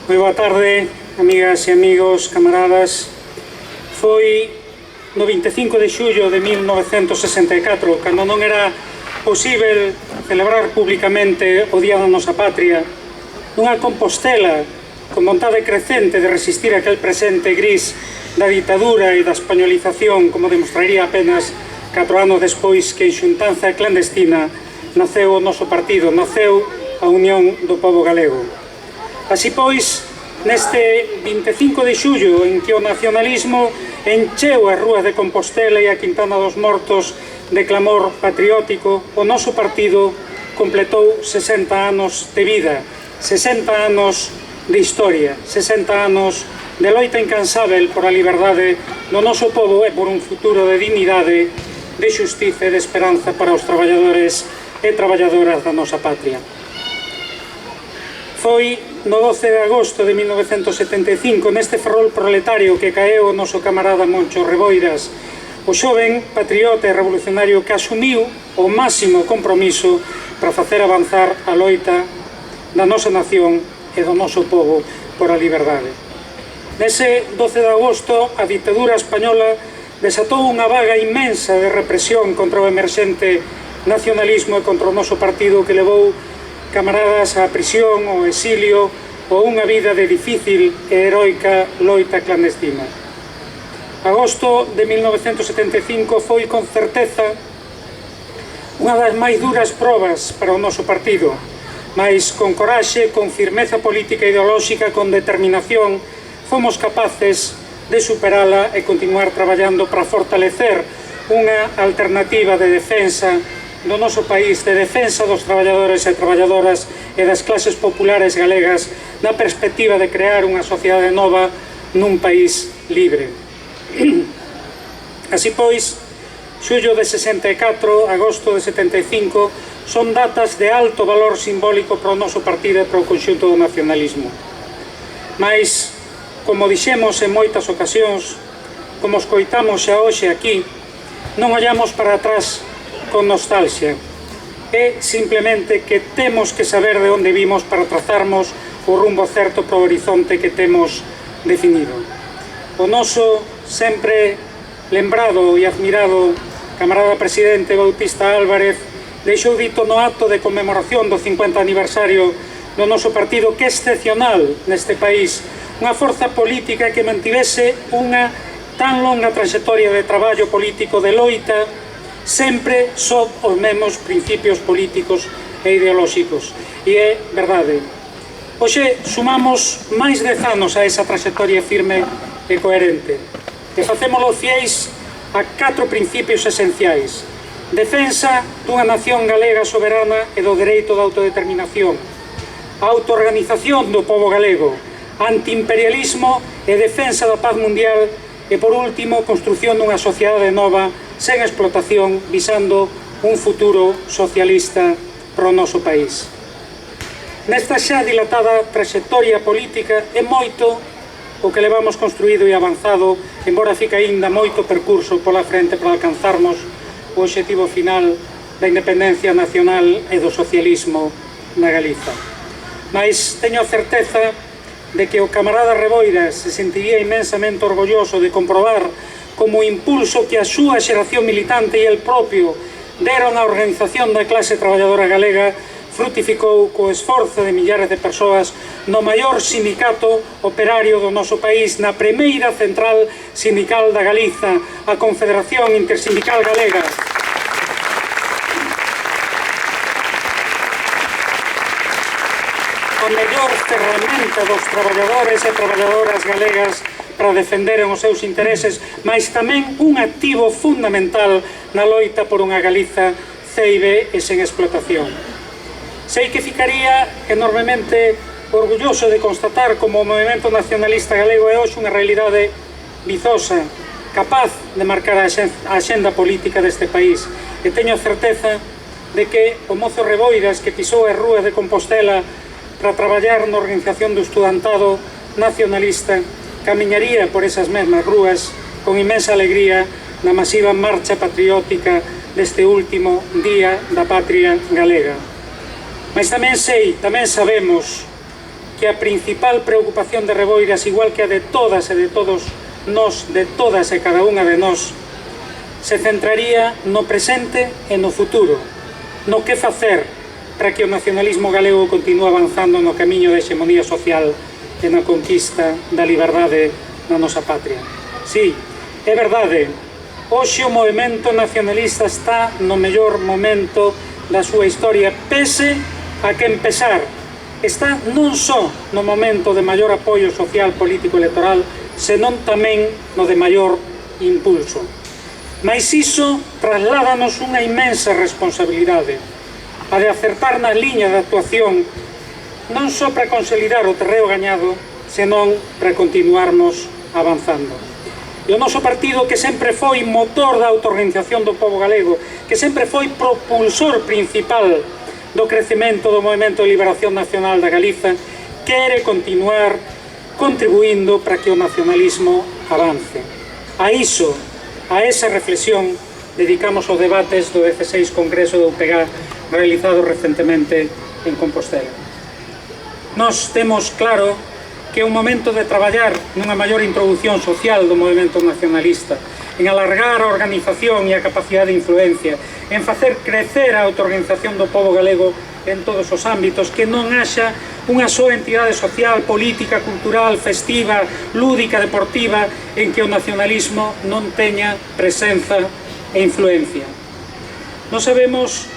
Moi boa tarde, amigas e amigos, camaradas. Foi no 25 de xullo de 1964, cando non era posible celebrar públicamente o Día da Nosa Patria, nunha Compostela con vontade crecente de resistir aquel presente gris da ditadura e da españolización, como demostraría apenas 4 anos despois que en xuntanza clandestina naceu o noso partido, naceu a Unión do Pobo Galego. Así pois, neste 25 de xullo en que o nacionalismo encheu as rúas de Compostela e a Quintana dos Mortos de clamor patriótico, o noso partido completou 60 anos de vida, 60 anos de historia, 60 anos de loita incansável por a liberdade do noso pobo e por un futuro de dignidade, de xustiza e de esperanza para os traballadores e traballadoras da nosa patria. Foi no 12 de agosto de 1975, neste ferrol proletario que caeu o noso camarada Moncho Reboiras, o xoven patriota e revolucionario que asumiu o máximo compromiso para facer avanzar a loita da nosa nación e do noso povo por a liberdade. Nese 12 de agosto, a ditadura española desatou unha vaga inmensa de represión contra o emerxente nacionalismo e contra o noso partido, que levou camaradas á prisión, ao exilio ou unha vida de difícil e heroica loita clandestina. Agosto de 1975 foi con certeza unha das máis duras probas para o noso partido, mas con coraxe, con firmeza política e ideolóxica, con determinación, fomos capaces de superala e continuar traballando para fortalecer unha alternativa de defensa do noso país, de defensa dos traballadores e traballadoras e das clases populares galegas na perspectiva de crear unha sociedade nova nun país libre. Así pois, xullo de 64, agosto de 75 son datas de alto valor simbólico para o noso partido e para o conxunto do nacionalismo. Mais, como dixemos en moitas ocasións, como escoitamos xa hoxe aquí, non ollamos para atrás con nostalgia. É simplemente que temos que saber de onde vimos para trazarmos o rumbo certo para o horizonte que temos definido. O noso sempre lembrado e admirado camarada presidente Bautista Álvarez deixou dito no acto de conmemoración do 50 aniversario do noso partido que é excepcional neste país unha forza política que mantivese unha tan longa trayectoria de traballo político de loita sempre sob os mesmos principios políticos e ideolóxicos. E é verdade. Hoxe sumamos máis de 10 anos a esa trayectoria firme e coherente. E facémolo fiéis a 4 principios esenciais. Defensa dunha nación galega soberana e do dereito de autodeterminación. Autoorganización do pobo galego. Antiimperialismo e defensa da paz mundial. E, por último, construción dunha sociedade nova sen explotación, visando un futuro socialista para o noso país. Nesta xa dilatada trayectoria política é moito o que levamos construído e avanzado, embora fica aínda moito percurso pola frente para alcanzarmos o obxectivo final da independencia nacional e do socialismo na Galiza. Mais teño a certeza de que o camarada Reboiras se sentiría inmensamente orgulloso de comprobar como o impulso que a súa xeración militante e el propio deron á organización da clase traballadora galega frutificou co esforzo de millares de persoas no maior sindicato operario do noso país, na primeira central sindical da Galiza, a Confederación Intersindical Galega. A mellor ferramenta dos traballadores e traballadoras galegas para defenderen os seus intereses, mas tamén un activo fundamental na loita por unha Galiza ceibe e sen explotación. Sei que ficaría enormemente orgulloso de constatar como o movimento nacionalista galego é hoxe unha realidade vizosa, capaz de marcar a axenda política deste país. E teño certeza de que o mozo Reboiras, que pisou as rúas de Compostela para traballar na organización do estudantado nacionalista, camiñaría por esas mesmas rúas con inmensa alegría na masiva marcha patriótica deste último Día da Patria Galega. Mas tamén sei, tamén sabemos que a principal preocupación de Reboiras, igual que a de todas e de todos nós, de todas e cada unha de nós, se centraría no presente e no futuro, no que facer para que o nacionalismo galego continue avanzando no camiño da hexemonía social e na conquista da liberdade na nosa patria. Sí, é verdade, hoxe o movemento nacionalista está no mellor momento da súa historia, pese a que empezar está non só no momento de maior apoio social, político e electoral, senón tamén no de maior impulso. Mais iso trasládanos unha inmensa responsabilidade, a de acertar na liña de actuación non só para consolidar o terreo gañado, senón para continuarmos avanzando. E o noso partido, que sempre foi motor da autoorganización do pobo galego, que sempre foi propulsor principal do crecemento do movemento de liberación nacional da Galiza, quere continuar contribuindo para que o nacionalismo avance. A iso, a esa reflexión, dedicamos os debates do 16 Congreso do UPG realizado recentemente en Compostela. Nós temos claro que é un momento de traballar nunha maior introducción social do movemento nacionalista, en alargar a organización e a capacidade de influencia, en facer crecer a autoorganización do pobo galego en todos os ámbitos, que non haxa unha soa entidade social, política, cultural, festiva, lúdica, deportiva, en que o nacionalismo non teña presenza e influencia. Non sabemos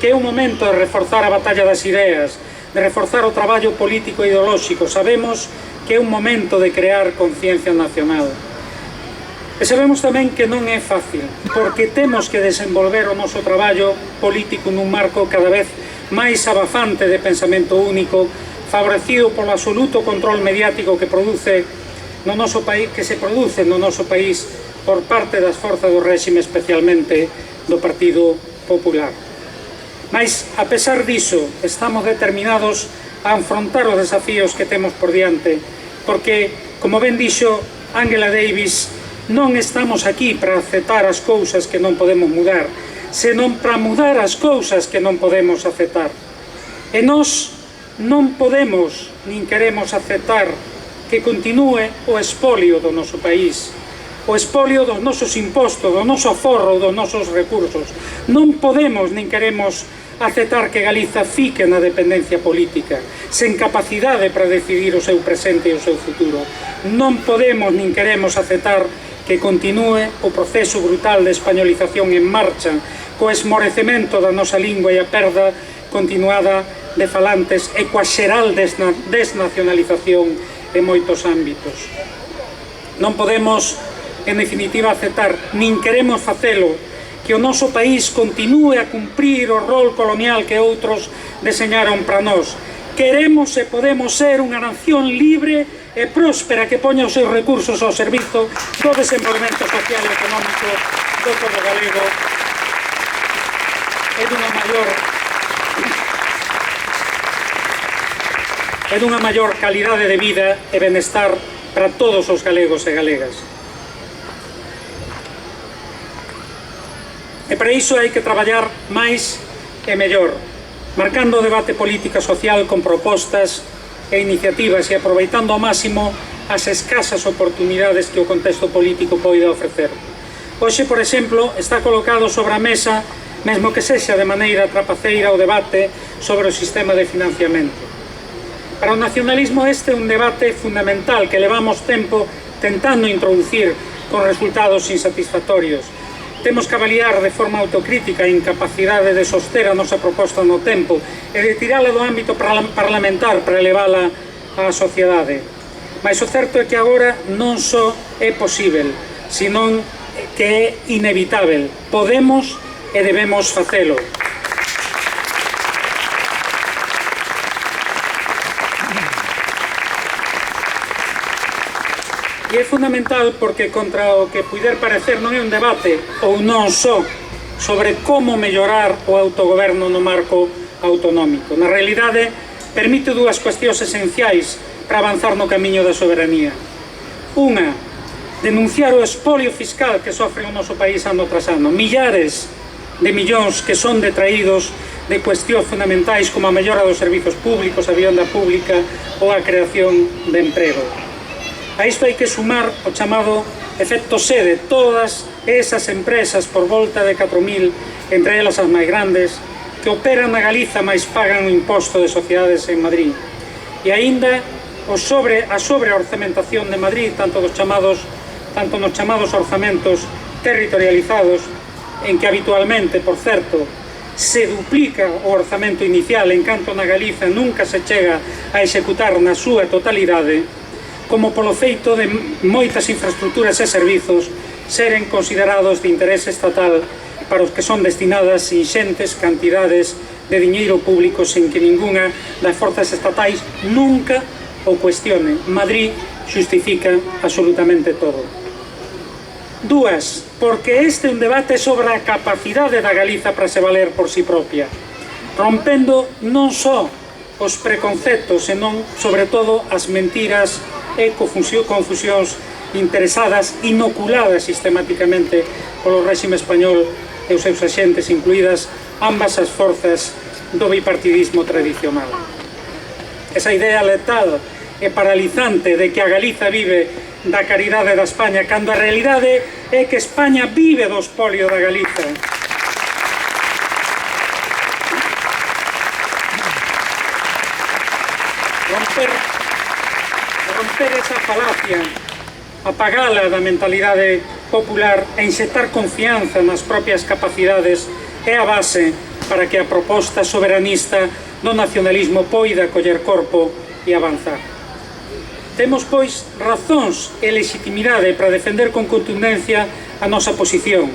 que é un momento de reforzar a batalla das ideas, de reforzar o traballo político e ideolóxico. Sabemos que é un momento de crear conciencia nacional. E sabemos tamén que non é fácil, porque temos que desenvolver o noso traballo político nun marco cada vez máis abafante de pensamento único, favorecido polo absoluto control mediático que se produce no noso país por parte das forzas do réxime, especialmente do Partido Popular. Mas, a pesar diso, estamos determinados a afrontar os desafíos que temos por diante, porque, como ben dixo Angela Davis, non estamos aquí para aceptar as cousas que non podemos mudar, senón para mudar as cousas que non podemos aceptar. E nós non podemos, nin queremos aceptar que continúe o expolio do noso país, o expolio dos nosos impostos, do noso aforro, dos nosos recursos. Non podemos, nin queremos aceptar que Galiza fique na dependencia política, sen capacidade para decidir o seu presente e o seu futuro. Non podemos, nin queremos aceptar que continúe o proceso brutal de españolización en marcha, co esmorecemento da nosa lingua e a perda continuada de falantes e coa xeral desnacionalización en moitos ámbitos. Non podemos, en definitiva, aceptar, nin queremos facelo, que o noso país continúe a cumprir o rol colonial que outros deseñaron para nós. Queremos e podemos ser unha nación libre e próspera que poña os seus recursos ao servizo do desenvolvemento social e económico do pobo galego e dunha maior calidade de vida e benestar para todos os galegos e galegas. E para iso hai que traballar máis e mellor, marcando o debate política social con propostas e iniciativas e aproveitando ao máximo as escasas oportunidades que o contexto político poida ofrecer. Hoxe, por exemplo, está colocado sobre a mesa, mesmo que sexa de maneira trapaceira, o debate sobre o sistema de financiamento. Para o nacionalismo este é un debate fundamental que levamos tempo tentando introducir con resultados insatisfactorios. Temos que avaliar de forma autocrítica a incapacidade de soster a nosa proposta no tempo e de tirala do ámbito parlamentar para elevala á sociedade. Mas o certo é que agora non só é posível, senón que é inevitável. Podemos e debemos facelo. E é fundamental porque contra o que puider parecer non é un debate ou non só sobre como mellorar o autogoberno no marco autonómico. Na realidade, permite dúas cuestións esenciais para avanzar no camiño da soberanía. Unha, denunciar o expolio fiscal que sofre o noso país ano tras ano. Millares de millóns que son detraídos de cuestións fundamentais como a mellora dos servizos públicos, a vivenda pública ou a creación de emprego. A isto hai que sumar o chamado efecto sede, todas esas empresas por volta de 4.000, entre elas as máis grandes, que operan na Galiza mais pagan o imposto de sociedades en Madrid. E aínda a sobreorzamentación de Madrid, tanto nos chamados orzamentos territorializados, en que habitualmente, por certo, se duplica o orzamento inicial, en canto na Galiza nunca se chega a executar na súa totalidade, como polo feito de moitas infraestructuras e servizos seren considerados de interese estatal para os que son destinadas inxentes cantidades de diñeiro público sen que ningunha das forzas estatais nunca o cuestione. Madrid xustifica absolutamente todo. Dúas, porque este é un debate sobre a capacidade da Galiza para se valer por si propia, rompendo non só os preconceptos, senón, sobre todo, as mentiras e confusións interesadas, inoculadas sistemáticamente polo réxime español e os seus axentes, incluídas ambas as forzas do bipartidismo tradicional. Esa idea letal e paralizante de que a Galiza vive da caridade da España, cando a realidade é que España vive do espolio da Galiza. Romper esa falacia, apagala da mentalidade popular e inxectar confianza nas propias capacidades é a base para que a proposta soberanista do nacionalismo poida coller corpo e avanzar. Temos, pois, razóns e legitimidade para defender con contundencia a nosa posición.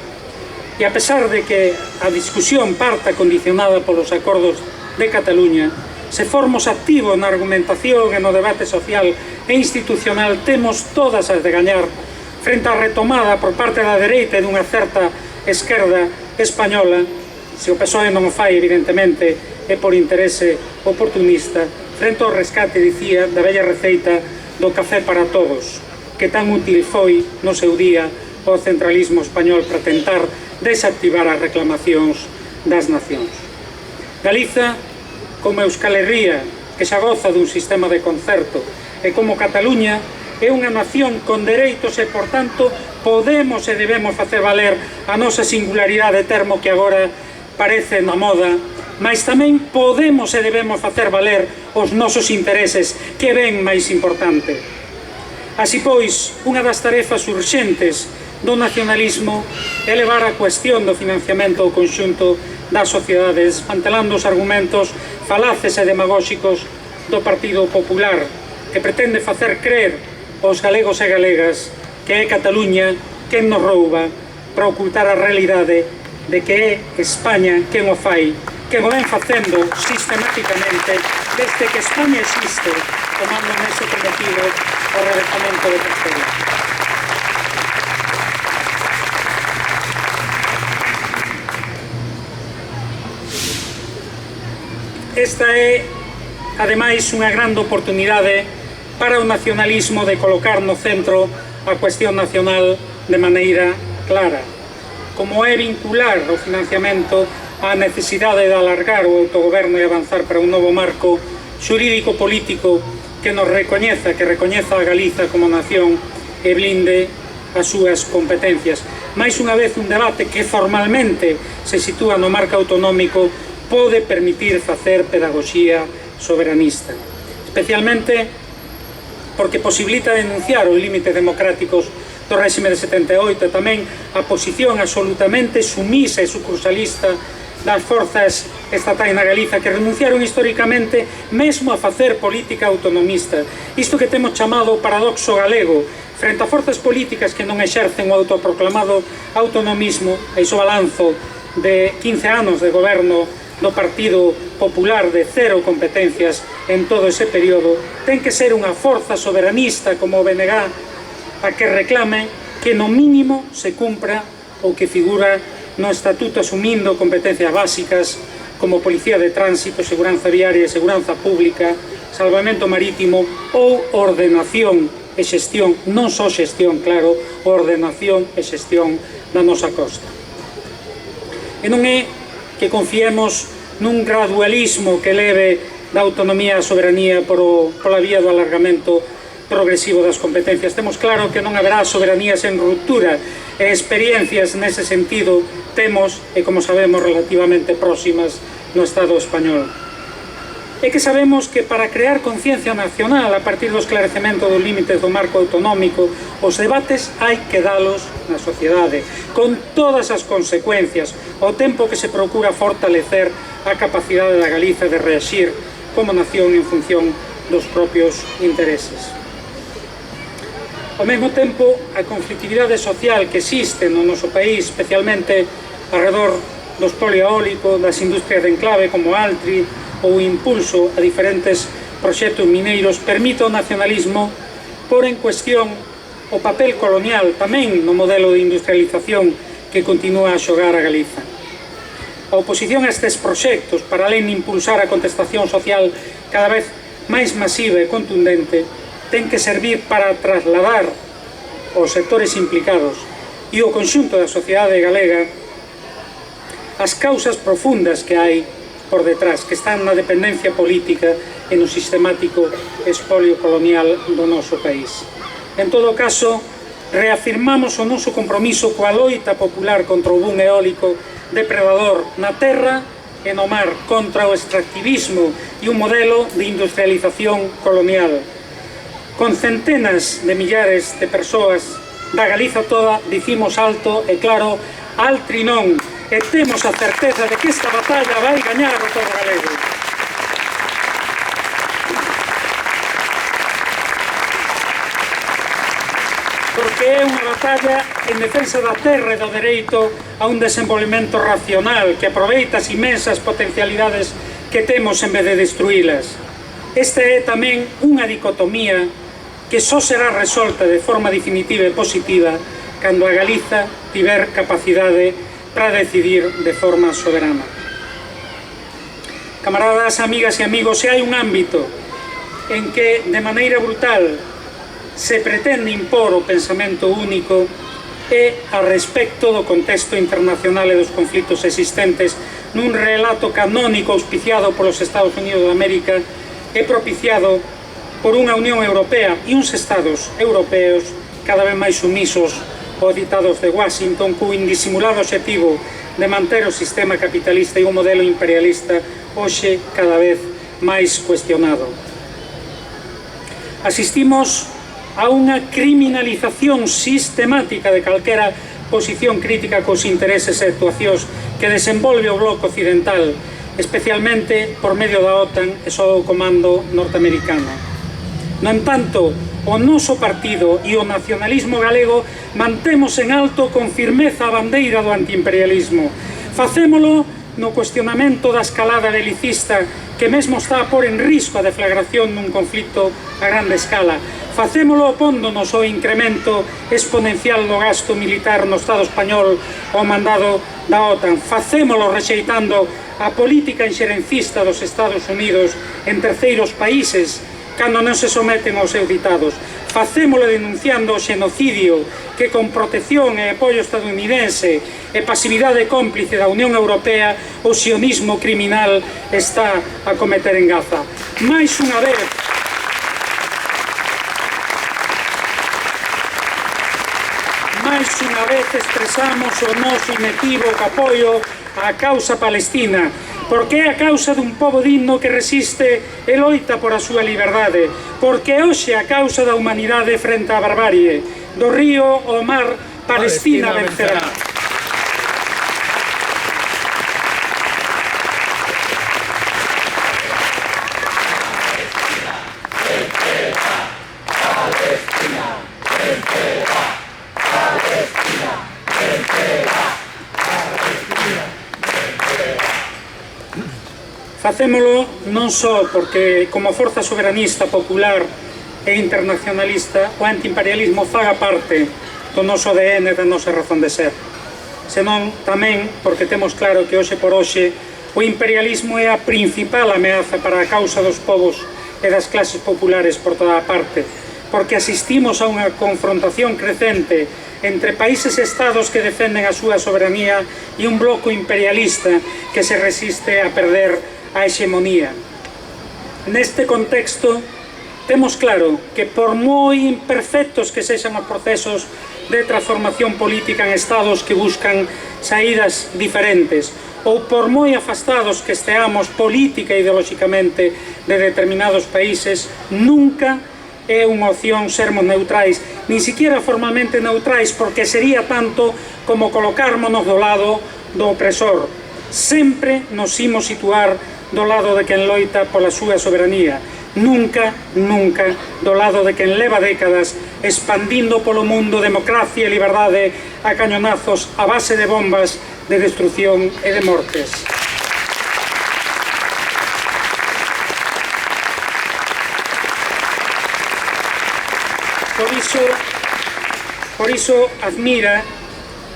E a pesar de que a discusión parta condicionada polos acordos de Cataluña, se formos activos na argumentación e no debate social e institucional, temos todas as de gañar frente á retomada por parte da dereita e dunha certa esquerda española. Se o PSOE non o fai, evidentemente, é por interese oportunista, frente ao rescate, dicía, da vella receita do café para todos, que tan útil foi no seu día o centralismo español para tentar desactivar as reclamacións das nacións. Galiza, como Euskal Herria, que xa goza dun sistema de concerto, e como Cataluña, é unha nación con dereitos e, por tanto, podemos e debemos facer valer a nosa singularidade, termo que agora parece na moda, mas tamén podemos e debemos facer valer os nosos intereses, que ven máis importante. Así pois, unha das tarefas urxentes do nacionalismo é levar a cuestión do financiamento ao conxunto das sociedades, desmantelando os argumentos falaces e demagóxicos do Partido Popular, que pretende facer crer aos galegos e galegas que é Cataluña quen nos rouba para ocultar a realidade de que é España quen o fai, que o ven facendo sistemáticamente desde que España existe, tomando nese cometido o revestamento de Castelo. Esta é, ademais, unha grande oportunidade para o nacionalismo de colocar no centro a cuestión nacional de maneira clara, como é vincular o financiamento a necesidade de alargar o autogoberno e avanzar para un novo marco xurídico-político que nos recoñeza, que recoñeza a Galiza como nación e blinde as súas competencias. Mais unha vez, un debate que formalmente se sitúa no marco autonómico pode permitir facer pedagogía soberanista, especialmente porque posibilita denunciar os límites democráticos do réxime de 78 e tamén a posición absolutamente sumisa e sucursalista das forzas estatais na Galiza, que renunciaron históricamente mesmo a facer política autonomista. Isto que temos chamado o paradoxo galego, frente a forzas políticas que non exercen o autoproclamado autonomismo, e iso balanzo de 15 anos de goberno do Partido Popular de cero competencias en todo ese período, ten que ser unha forza soberanista como o BNG a que reclame que no mínimo se cumpra o que figura no Estatuto, asumindo competencias básicas como policía de tránsito, seguranza viaria e seguranza pública, salvamento marítimo ou ordenación e xestión, non só xestión, claro, ordenación e xestión da nosa costa. E non é que confiemos nun gradualismo que leve da autonomía á soberanía pola vía do alargamento progresivo das competencias. Temos claro que non haberá soberanía sen ruptura, e experiencias nese sentido temos, e como sabemos, relativamente próximas no Estado español. E que sabemos que para crear conciencia nacional a partir do esclarecemento dos límites do marco autonómico, os debates hai que dalos na sociedade, con todas as consecuencias, ao tempo que se procura fortalecer a capacidade da Galiza de reaxir como nación en función dos propios intereses. Ao mesmo tempo, a conflictividade social que existe no noso país, especialmente alrededor dos polieólicos, das industrias de enclave como Altri, ou impulso a diferentes proxectos mineiros, permite ao nacionalismo pôr en cuestión o papel colonial tamén no modelo de industrialización que continúa a xogar a Galiza. A oposición a estes proxectos, para alén de impulsar a contestación social cada vez máis masiva e contundente, ten que servir para trasladar aos sectores implicados e ao conxunto da sociedade galega as causas profundas que hai por detrás, que están na dependencia política e no sistemático expolio colonial do noso país. En todo caso, reafirmamos o noso compromiso coa loita popular contra o boom eólico depredador na terra e no mar, contra o extractivismo e un modelo de industrialización colonial. Con centenas de millares de persoas da Galiza toda, dicimos alto e claro, Altri non, e temos a certeza de que esta batalla vai gañar o povo galego. Porque é unha batalla en defensa da terra e do dereito a un desenvolvemento racional que aproveita as imensas potencialidades que temos en vez de destruílas. Esta é tamén unha dicotomía que só será resolta de forma definitiva e positiva cando a Galiza tiver capacidade para decidir de forma soberana. Camaradas, amigas e amigos, se hai un ámbito en que de maneira brutal se pretende impor o pensamento único é a respecto do contexto internacional e dos conflitos existentes nun relato canónico auspiciado polos Estados Unidos de América e propiciado por unha Unión Europea e uns Estados europeos cada vez máis sumisos aos ditados de Washington, co indisimulado obxectivo de manter o sistema capitalista e o modelo imperialista hoxe cada vez máis cuestionado. Asistimos a unha criminalización sistemática de calquera posición crítica cos intereses e actuacións que desenvolve o bloco occidental, especialmente por medio da OTAN e só o comando norteamericano. No entanto, o noso partido e o nacionalismo galego mantemos en alto con firmeza a bandeira do antiimperialismo. Facémolo no cuestionamento da escalada belicista que mesmo está a pôr en risco a deflagración nun conflito a grande escala. Facémolo opóndonos ao incremento exponencial do gasto militar no Estado español ao mandado da OTAN. Facémolo rexeitando a política inxerencista dos Estados Unidos en terceiros países cando non se someten aos seus ditados. Facémolo denunciando o xenocidio que con protección e apoio estadounidense e pasividade cómplice da Unión Europea o sionismo criminal está a cometer en Gaza. Mais unha vez, expresamos o noso inequívoco apoio á causa palestina, porque é a causa dun pobo digno que resiste e loita por a súa liberdade, porque hoxe a causa da humanidade frente á barbarie. Do río ao mar, Palestina vencerá. Facémolo non só porque, como forza soberanista, popular e internacionalista, o antiimperialismo faga parte do noso ADN, da nosa razón de ser, senón tamén porque temos claro que hoxe por hoxe o imperialismo é a principal ameaza para a causa dos povos e das clases populares por toda a parte. porque asistimos a unha confrontación crecente entre países e estados que defenden a súa soberanía e un bloco imperialista que se resiste a perder a hexemonía. Neste contexto, temos claro que por moi imperfectos que sexan os procesos de transformación política en estados que buscan saídas diferentes, ou por moi afastados que esteamos política e ideolóxicamente de determinados países, nunca é unha opción sermos neutrais, nin siquiera formalmente neutrais, porque sería tanto como colocármonos do lado do opresor. Sempre nos imos situar do lado de quen loita pola súa soberanía, nunca, nunca do lado de quen leva décadas expandindo polo mundo democracia e liberdade a cañonazos a base de bombas de destrucción e de mortes. Por iso admira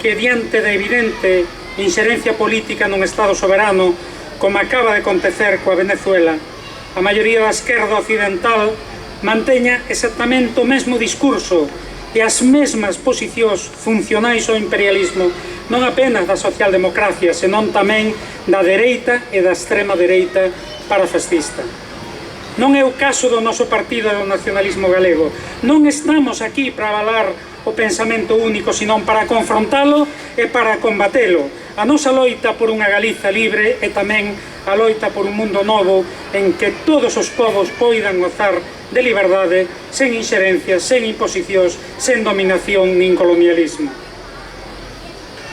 que diante da evidente inxerencia política nun Estado soberano, como acaba de acontecer coa Venezuela, a maioría da esquerda occidental manteña exactamente o mesmo discurso e as mesmas posicións funcionais ao imperialismo, non apenas da socialdemocracia, senón tamén da dereita e da extrema dereita parafascista. Non é o caso do noso partido do nacionalismo galego. Non estamos aquí para avalar o pensamento único, senón para confrontalo e para combatelo. A nosa loita por unha Galiza libre e tamén a loita por un mundo novo en que todos os povos poidan gozar de liberdade, sen inxerencias, sen imposicións, sen dominación nin colonialismo.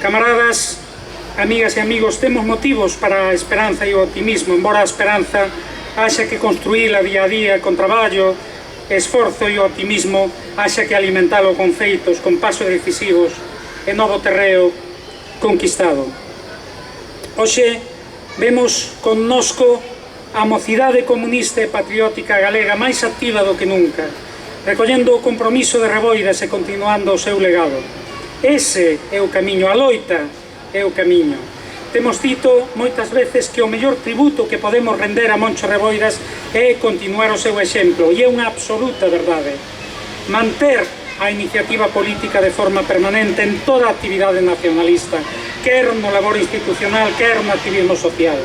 Camaradas, amigas e amigos, temos motivos para a esperanza e o optimismo, embora a esperanza haxa que construíla día a día con traballo, esforzo e o optimismo haxa que alimentalo con feitos, con pasos decisivos e novo terreo conquistado. Hoxe vemos connosco a mocidade comunista e patriótica galega máis activa do que nunca, recollendo o compromiso de Reboiras e continuando o seu legado. Ese é o camiño, a loita é o camiño. Temos dito moitas veces que o mellor tributo que podemos render a Moncho Reboiras é continuar o seu exemplo, e é unha absoluta verdade. Manter a iniciativa política de forma permanente en toda a actividade nacionalista, quer no labor institucional, quer no activismo social.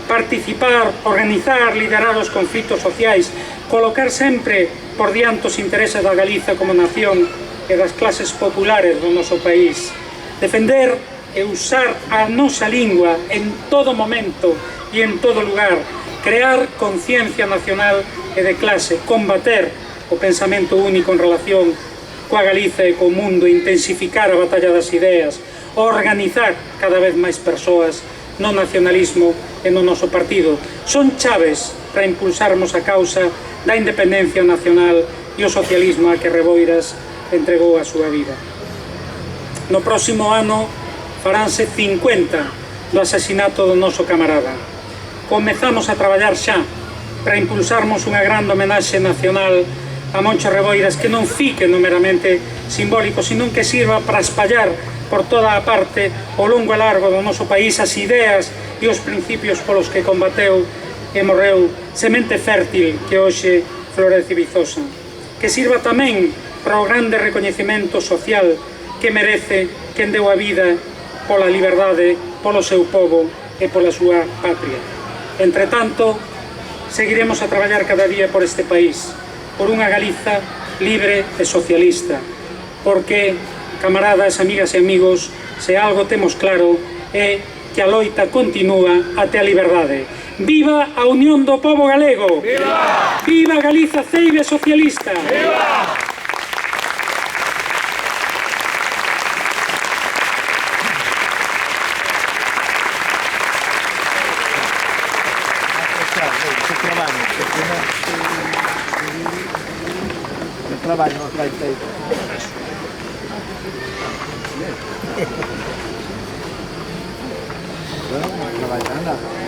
Participar, organizar, liderar os conflitos sociais, colocar sempre por diante os intereses da Galiza como nación e das clases populares do noso país. Defender e usar a nosa lingua en todo momento e en todo lugar, crear conciencia nacional e de clase, combater o pensamento único en relación coa Galiza e co mundo, intensificar a batalla das ideas, organizar cada vez máis persoas no nacionalismo e no noso partido. Son chaves para impulsarmos a causa da independencia nacional e o socialismo a que Reboiras entregou a súa vida. No próximo ano faránse 50 do asasinato do noso camarada. Comezamos a traballar xa para impulsarmos unha grande homenaxe nacional a Moncho Reboiras que non fique no meramente simbólico, senón que sirva para espallar por toda a parte, ao longo e largo do noso país, as ideas e os principios polos que combateu e morreu, semente fértil que hoxe florece vizosa. Que sirva tamén para o grande recoñecemento social que merece quen deu a vida pola liberdade, polo seu povo e pola súa patria. Entre tanto, seguiremos a traballar cada día por este país, por unha Galiza libre e socialista, porque, camaradas, amigas e amigos, se algo temos claro é que a loita continúa até a liberdade. Viva a unión do povo galego! Viva! Viva Galiza ceibe socialista! Viva! Trabalho, não traz feito. Trabalhando.